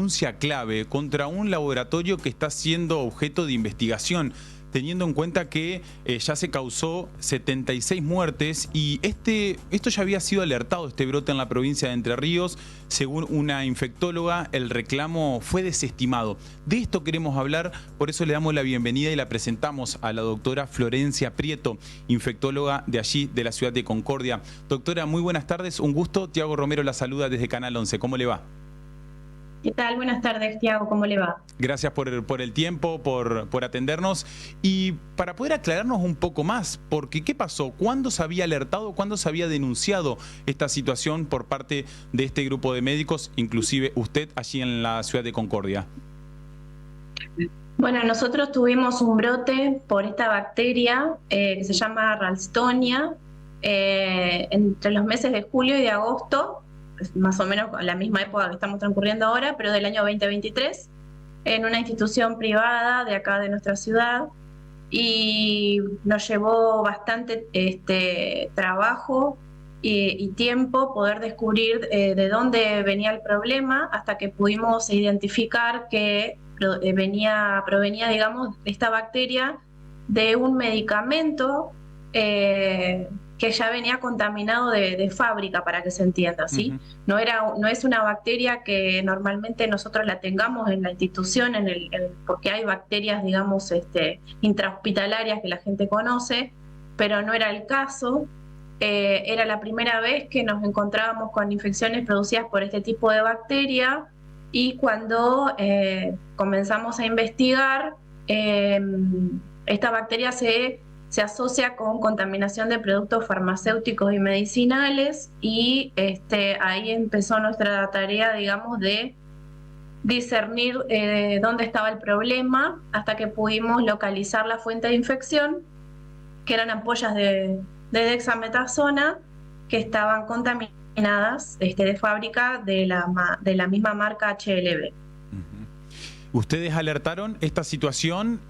denuncia clave contra un laboratorio que está siendo objeto de investigación, teniendo en cuenta que ya se causó 76 muertes y esto ya había sido alertado, este brote en la provincia de Entre Ríos. Según una infectóloga, el reclamo fue desestimado. De esto queremos hablar, por eso le damos la bienvenida y la presentamos a la doctora Florencia Prieto, infectóloga de allí, de la ciudad de Concordia. Doctora, muy buenas tardes, un gusto. Tiago Romero la saluda desde Canal 11. ¿Cómo le va? ¿Qué tal? Buenas tardes, Tiago. ¿Cómo le va? Gracias por el tiempo, por atendernos. Y para poder aclararnos un poco más, porque ¿qué pasó? ¿Cuándo se había alertado, cuándo se había denunciado esta situación por parte de este grupo de médicos, inclusive usted allí en la ciudad de Concordia? Bueno, nosotros tuvimos un brote por esta bacteria que se llama Ralstonia entre los meses de julio y de agosto, más o menos la misma época que estamos transcurriendo ahora, pero del año 2023, en una institución privada de acá de nuestra ciudad, y nos llevó bastante trabajo y tiempo poder descubrir de dónde venía el problema, hasta que pudimos identificar que provenía, digamos, esta bacteria de un medicamento que ya venía contaminado de fábrica, para que se entienda, ¿sí? No es una bacteria que normalmente nosotros la tengamos en la institución, porque hay bacterias, digamos, intrahospitalarias que la gente conoce, pero no era el caso. Era la primera vez que nos encontrábamos con infecciones producidas por este tipo de bacteria, y cuando comenzamos a investigar, esta bacteria se asocia con contaminación de productos farmacéuticos y medicinales, y ahí empezó nuestra tarea, digamos, de discernir dónde estaba el problema, hasta que pudimos localizar la fuente de infección, que eran ampollas de dexametasona que estaban contaminadas de fábrica de la misma marca HLB. ¿Ustedes alertaron esta situación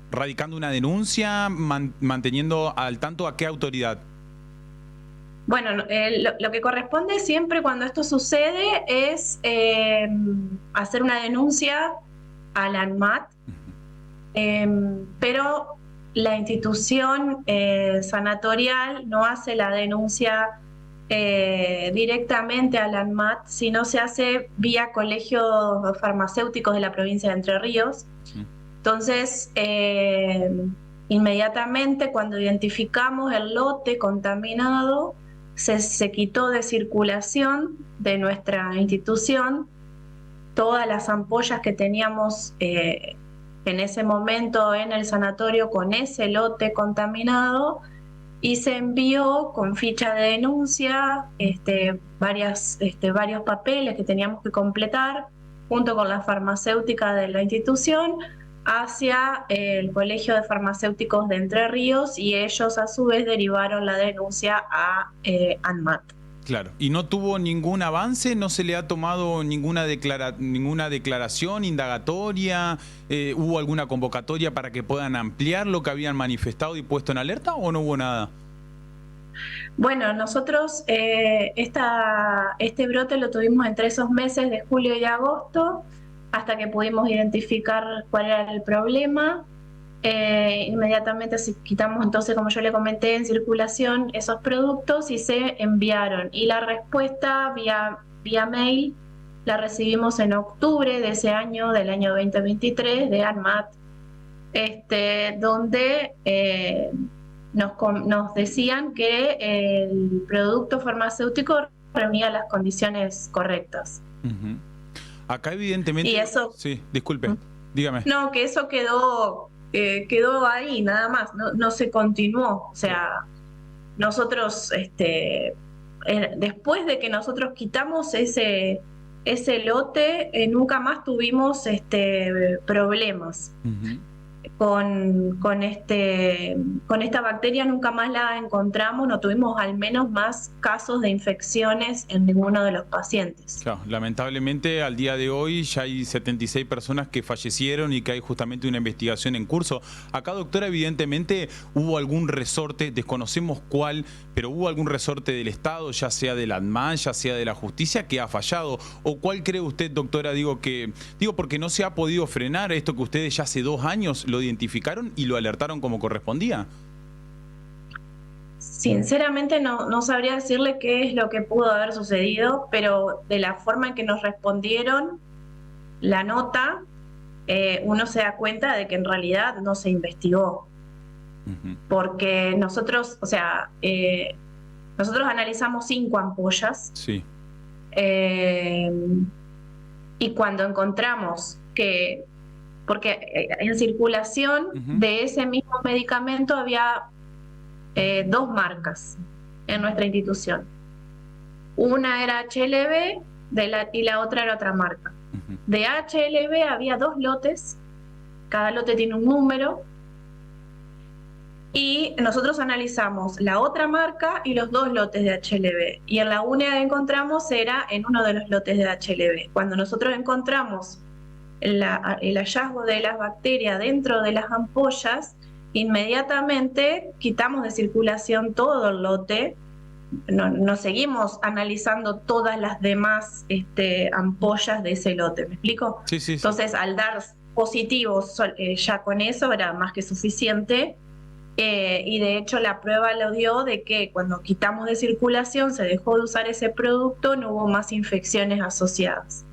radicando una denuncia, manteniendo al tanto a qué autoridad? Bueno, lo que corresponde siempre cuando esto sucede es hacer una denuncia a la ANMAT, pero la institución sanatorial no hace la denuncia directamente a la ANMAT, sino se hace vía colegios farmacéuticos de la provincia de Entre Ríos. Entonces, inmediatamente cuando identificamos el lote contaminado, se quitó de circulación de nuestra institución todas las ampollas que teníamos en ese momento en el sanatorio con ese lote contaminado, y se envió con ficha de denuncia varios papeles que teníamos que completar junto con la farmacéutica de la institución hacia el Colegio de Farmacéuticos de Entre Ríos, y ellos a su vez derivaron la denuncia a ANMAT. Claro, ¿y no tuvo ningún avance? ¿No se le ha tomado ninguna declaración indagatoria? ¿Hubo alguna convocatoria para que puedan ampliar lo que habían manifestado y puesto en alerta, o no hubo nada? Bueno, nosotros este brote lo tuvimos entre esos meses de julio y agosto, hasta que pudimos identificar cuál era el problema. Inmediatamente quitamos, entonces, como yo le comenté, en circulación esos productos y se enviaron. Y la respuesta vía mail la recibimos en octubre de ese año, del año 2023, de ANMAT, donde nos decían que el producto farmacéutico reunía las condiciones correctas. Acá evidentemente... Y eso... Sí, disculpe, dígame. No, que eso quedó ahí nada más, no se continuó. O sea, nosotros, después de que nosotros quitamos ese lote, nunca más tuvimos problemas. con esta bacteria nunca más la encontramos, no tuvimos al menos más casos de infecciones en ninguno de los pacientes. Claro, lamentablemente al día de hoy ya hay 76 personas que fallecieron y que hay justamente una investigación en curso. Acá, doctora, evidentemente hubo algún resorte, desconocemos cuál, pero hubo algún resorte del Estado, ya sea del ANMAT, ya sea de la justicia, que ha fallado. ¿O cuál cree usted, doctora? Digo porque no se ha podido frenar esto que ustedes ya hace 2 años lo identificaron y lo alertaron como correspondía. Sinceramente no sabría decirle qué es lo que pudo haber sucedido, pero de la forma en que nos respondieron la nota, uno se da cuenta de que en realidad no se investigó. Porque nosotros, nosotros analizamos 5 ampollas. Sí. Y cuando encontramos que, porque en circulación de ese mismo medicamento había 2 marcas en nuestra institución. Una era HLB y la otra era otra marca. De HLB había 2 lotes, cada lote tiene un número, y nosotros analizamos la otra marca y los 2 lotes de HLB. Y en la única que encontramos era en uno de los lotes de HLB. Cuando nosotros encontramos el hallazgo de las bacterias dentro de las ampollas, inmediatamente quitamos de circulación todo el lote. No seguimos analizando todas las demás ampollas de ese lote. ¿Me explico? Sí. Entonces, al dar positivos, ya con eso era más que suficiente. Y de hecho la prueba lo dio de que cuando quitamos de circulación, se dejó de usar ese producto, no hubo más infecciones asociadas.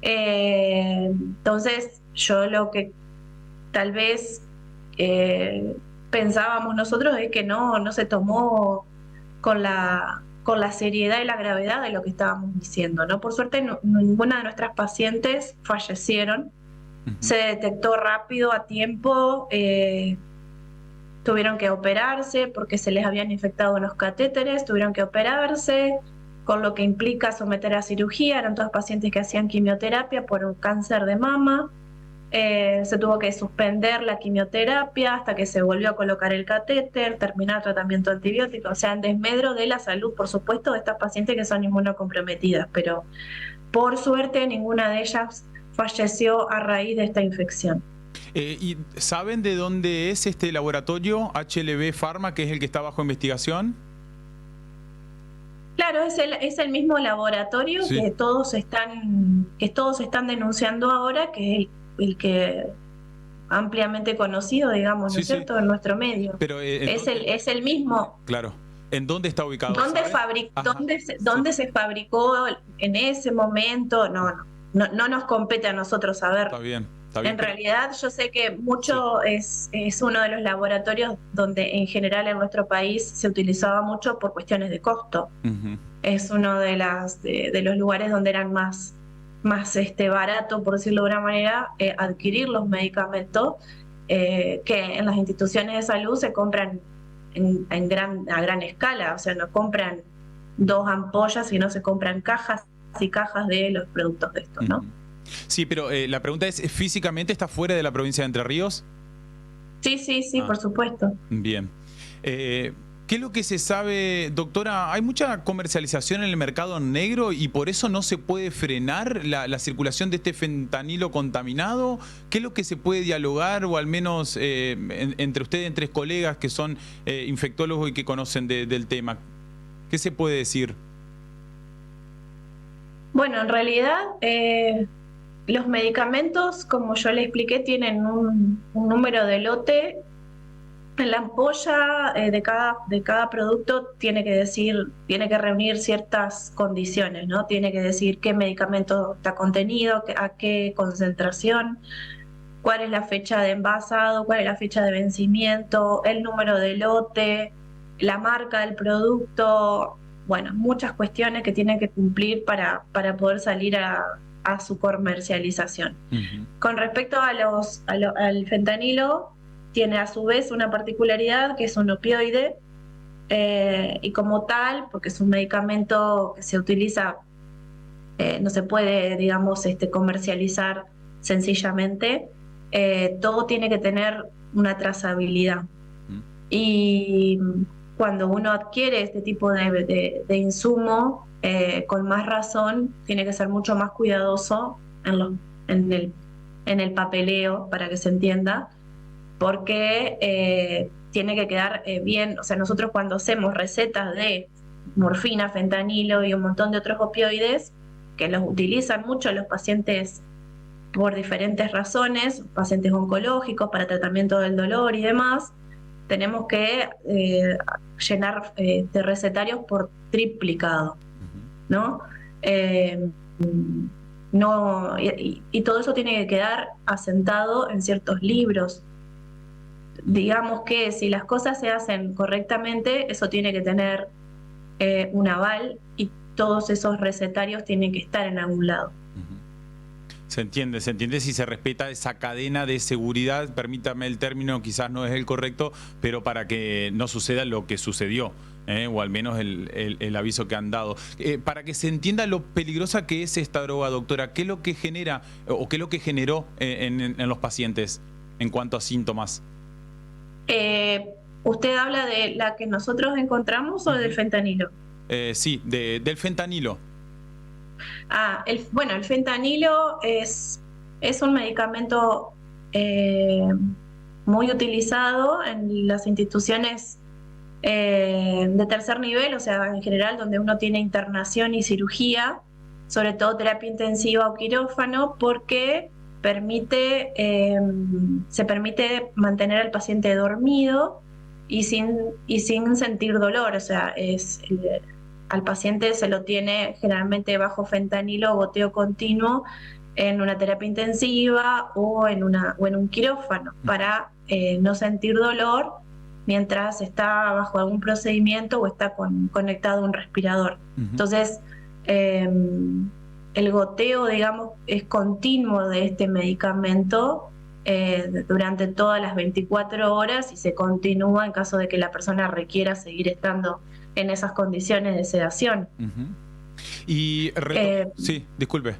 Entonces, yo lo que tal vez pensábamos nosotros es que no se tomó con la seriedad y la gravedad de lo que estábamos diciendo, ¿no? Por suerte, ninguna de nuestras pacientes fallecieron. Se detectó rápido, a tiempo. Tuvieron que operarse porque se les habían infectado unos catéteres, tuvieron que operarse, con lo que implica someter a cirugía. Eran todos pacientes que hacían quimioterapia por un cáncer de mama. Se tuvo que suspender la quimioterapia hasta que se volvió a colocar el catéter, terminar el tratamiento antibiótico. O sea, en desmedro de la salud, por supuesto, de estas pacientes que son inmunocomprometidas, pero por suerte ninguna de ellas falleció a raíz de esta infección. ¿Y saben de dónde es este laboratorio HLB Pharma, que es el que está bajo investigación? Claro, es el mismo laboratorio que todos están denunciando ahora, que es el que ampliamente conocido, digamos, ¿no es cierto?, en nuestro medio. Pero, es el mismo. Claro. ¿En dónde está ubicado? ¿Dónde se fabricó en ese momento? No nos compete a nosotros saber. Está bien. En realidad yo sé que mucho es uno de los laboratorios donde en general en nuestro país se utilizaba mucho por cuestiones de costo. Es uno de los lugares donde eran más barato, por decirlo de una manera, adquirir los medicamentos que en las instituciones de salud se compran a gran escala. O sea, no compran 2 ampollas, sino se compran cajas y cajas de los productos de estos, ¿no? Sí, pero la pregunta es, ¿físicamente está fuera de la provincia de Entre Ríos? Sí, por supuesto. Bien. ¿Qué es lo que se sabe, doctora? ¿Hay mucha comercialización en el mercado negro y por eso no se puede frenar la circulación de este fentanilo contaminado? ¿Qué es lo que se puede dialogar, o al menos entre ustedes, entre colegas que son infectólogos y que conocen del tema? ¿Qué se puede decir? Bueno, en realidad los medicamentos, como yo le expliqué, tienen un número de lote. En la ampolla de cada producto tiene que reunir ciertas condiciones, ¿no? Tiene que decir qué medicamento está contenido, a qué concentración, cuál es la fecha de envasado, cuál es la fecha de vencimiento, el número de lote, la marca del producto. Bueno, muchas cuestiones que tienen que cumplir para poder salir a su comercialización. Con respecto al fentanilo, tiene a su vez una particularidad que es un opioide, y como tal, porque es un medicamento que se utiliza, no se puede, digamos, comercializar sencillamente, todo tiene que tener una trazabilidad. Mm. Y cuando uno adquiere este tipo de insumo, con más razón, tiene que ser mucho más cuidadoso en el papeleo, para que se entienda, porque tiene que quedar bien. O sea, nosotros cuando hacemos recetas de morfina, fentanilo y un montón de otros opioides, que los utilizan mucho los pacientes por diferentes razones, pacientes oncológicos, para tratamiento del dolor y demás, tenemos que llenar de recetarios por triplicado, ¿no? No, y todo eso tiene que quedar asentado en ciertos libros. Digamos que si las cosas se hacen correctamente, eso tiene que tener un aval, y todos esos recetarios tienen que estar en algún lado. Se entiende si se respeta esa cadena de seguridad, permítame el término, quizás no es el correcto, pero para que no suceda lo que sucedió, o al menos el aviso que han dado. Para que se entienda lo peligrosa que es esta droga, doctora, ¿qué es lo que genera o qué es lo que generó en los pacientes en cuanto a síntomas? ¿Usted habla de la que nosotros encontramos o del fentanilo? Sí, del fentanilo. Bueno, el fentanilo es un medicamento muy utilizado en las instituciones de tercer nivel, o sea, en general donde uno tiene internación y cirugía, sobre todo terapia intensiva o quirófano, porque se permite mantener al paciente dormido y sin sentir dolor. O sea, al paciente se lo tiene generalmente bajo fentanilo o goteo continuo en una terapia intensiva o en un quirófano, para no sentir dolor mientras está bajo algún procedimiento o está conectado a un respirador. Entonces, el goteo, digamos, es continuo de este medicamento durante todas las 24 horas, y se continúa en caso de que la persona requiera seguir estando en esas condiciones de sedación. Y sí, disculpe.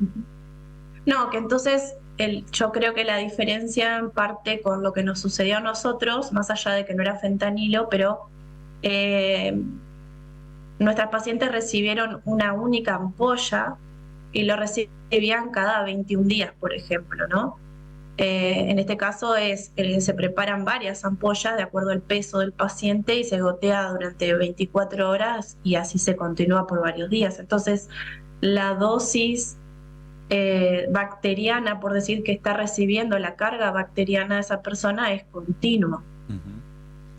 No, que entonces yo creo que la diferencia en parte con lo que nos sucedió a nosotros, más allá de que no era fentanilo, pero nuestras pacientes recibieron una única ampolla y lo recibían cada 21 días, por ejemplo, ¿no? En este caso se preparan varias ampollas de acuerdo al peso del paciente y se gotea durante 24 horas y así se continúa por varios días. Entonces, la dosis bacteriana, por decir, que está recibiendo la carga bacteriana de esa persona es continua.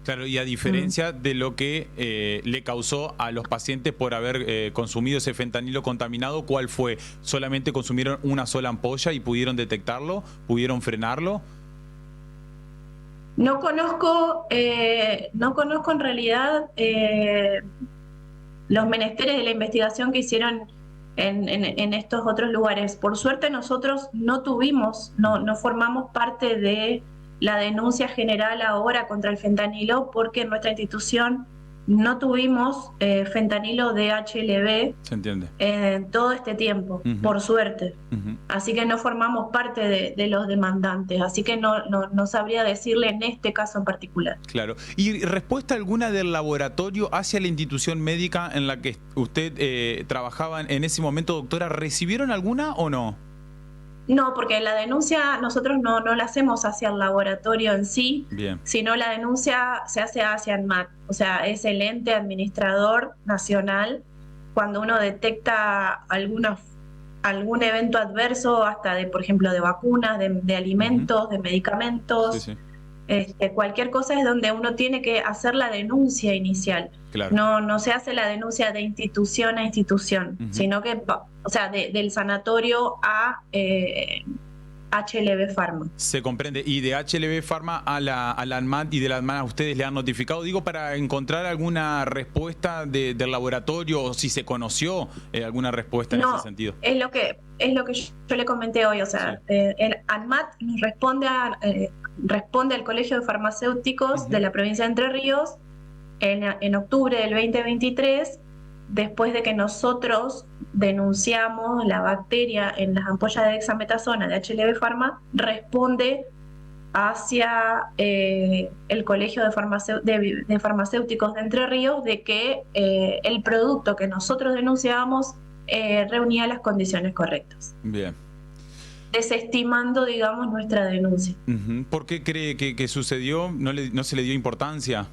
Claro, y a diferencia de lo que le causó a los pacientes por haber consumido ese fentanilo contaminado, ¿cuál fue? ¿Solamente consumieron una sola ampolla y pudieron detectarlo? ¿Pudieron frenarlo? No conozco en realidad los menesteres de la investigación que hicieron en estos otros lugares. Por suerte nosotros no formamos parte de la denuncia general ahora contra el fentanilo, porque en nuestra institución no tuvimos fentanilo de HLB. Se entiende. En todo este tiempo, por suerte. Así que no formamos parte de los demandantes, así que no sabría decirle en este caso en particular. Claro. ¿Y respuesta alguna del laboratorio hacia la institución médica en la que usted trabajaba en ese momento, doctora? ¿Recibieron alguna o no? No, porque la denuncia nosotros no la hacemos hacia el laboratorio en sí. Bien. Sino la denuncia se hace hacia ANMAT, o sea, es el ente administrador nacional. Cuando uno detecta algún evento adverso, hasta por ejemplo, de vacunas, de alimentos, de medicamentos, sí. Cualquier cosa, es donde uno tiene que hacer la denuncia inicial. Claro. No se hace la denuncia de institución a institución, sino que, o sea, del sanatorio a HLB Pharma. Se comprende. Y de HLB Pharma a la ANMAT, y de la ANMAT a ustedes le han notificado, digo, para encontrar alguna respuesta del laboratorio, o si se conoció alguna respuesta en ese sentido. Es lo que yo le comenté hoy, o sea, sí. El ANMAT nos responde al Colegio de Farmacéuticos de la provincia de Entre Ríos en octubre del 2023, después de que nosotros denunciamos la bacteria en las ampollas de dexametasona de HLB Pharma. Responde hacia el Colegio de Farmacéuticos de Entre Ríos de que el producto que nosotros denunciábamos reunía las condiciones correctas. Bien. Desestimando, digamos, nuestra denuncia. ¿Por qué cree que sucedió? ¿No se le dio importancia?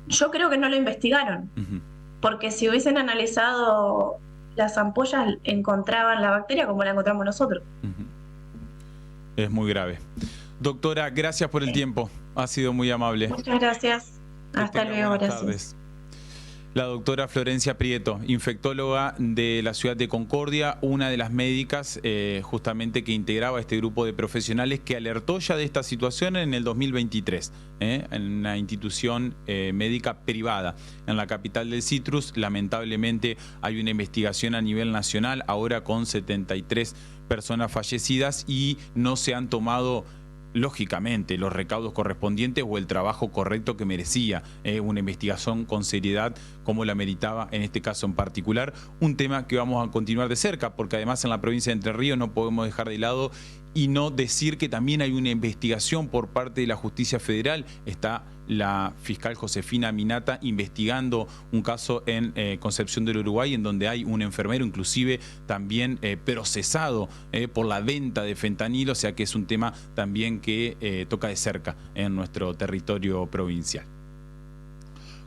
Yo creo que no lo investigaron, porque si hubiesen analizado las ampollas, encontraban la bacteria como la encontramos nosotros. Es muy grave. Doctora, gracias por el tiempo. Ha sido muy amable. Muchas gracias. Hasta luego. Buenas tardes. La doctora Florencia Prieto, infectóloga de la ciudad de Concordia, una de las médicas justamente que integraba este grupo de profesionales que alertó ya de esta situación en el 2023, en una institución médica privada en la capital del citrus. Lamentablemente hay una investigación a nivel nacional, ahora con 73 personas fallecidas, y no se han tomado lógicamente los recaudos correspondientes o el trabajo correcto que merecía una investigación con seriedad como la meritaba en este caso en particular. Un tema que vamos a continuar de cerca, porque además en la provincia de Entre Ríos no podemos dejar de lado y no decir que también hay una investigación por parte de la Justicia Federal. Está la fiscal Josefina Minata investigando un caso en Concepción del Uruguay, en donde hay un enfermero inclusive también procesado por la venta de fentanilo, o sea que es un tema también que toca de cerca en nuestro territorio provincial.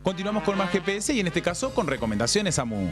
Continuamos con más GPS y en este caso con recomendaciones, Amu.